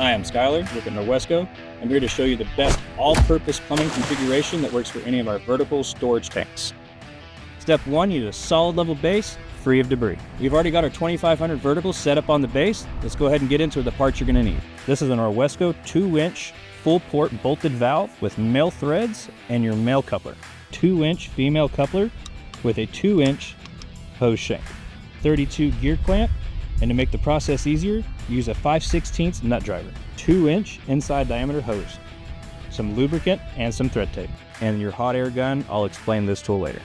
Hi, I'm Skyler with Norwesco. I'm here to show you the best all-purpose plumbing configuration that works for any of our vertical storage tanks. Step 1, you need a solid level base, free of debris. We've already got our 2500 verticals set up on the base. Let's go ahead and get into the parts you're going to need. This is a Norwesco 2-inch full port bolted valve with male threads and your male coupler. 2-inch female coupler with a 2-inch hose shank. 32 gear clamp, and to make the process easier, use a 5/16 nut driver. 2-inch inside diameter hose, some lubricant and some thread tape. And your hot air gun, I'll explain this tool later.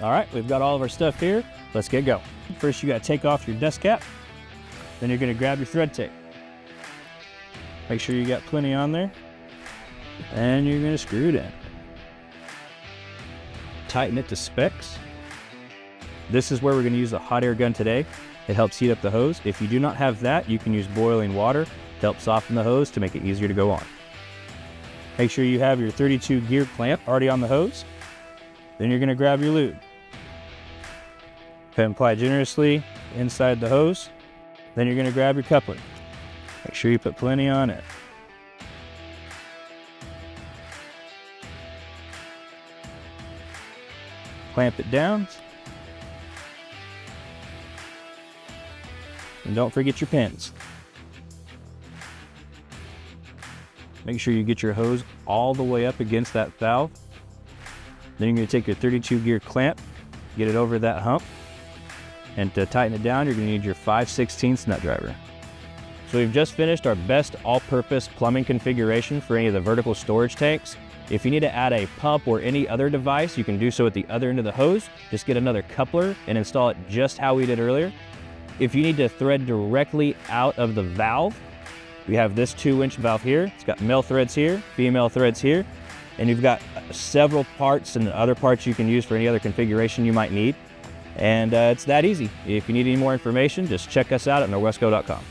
All right, we've got all of our stuff here. Let's get going. First, you gotta take off your dust cap. Then you're gonna grab your thread tape. Make sure you got plenty on there. And you're gonna screw it in. Tighten it to specs. This is where we're gonna use the hot air gun today. It helps heat up the hose. If you do not have that, you can use boiling water to help soften the hose to make it easier to go on. Make sure you have your 32 gear clamp already on the hose. Then you're gonna grab your lube. Go ahead and apply generously inside the hose. Then you're gonna grab your coupler. Make sure you put plenty on it. Clamp it down. And don't forget your pins. Make sure you get your hose all the way up against that valve. Then you're going to take your 32 gear clamp, get it over that hump, and to tighten it down, you're going to need your 5/16 nut driver. So we've just finished our best all-purpose plumbing configuration for any of the vertical storage tanks. If you need to add a pump or any other device, you can do so at the other end of the hose. Just get another coupler and install it just how we did earlier. If you need to thread directly out of the valve, we have this 2-inch valve here. It's got male threads here, female threads here, and you've got several parts and other parts you can use for any other configuration you might need. And it's that easy. If you need any more information, just check us out at norwesco.com.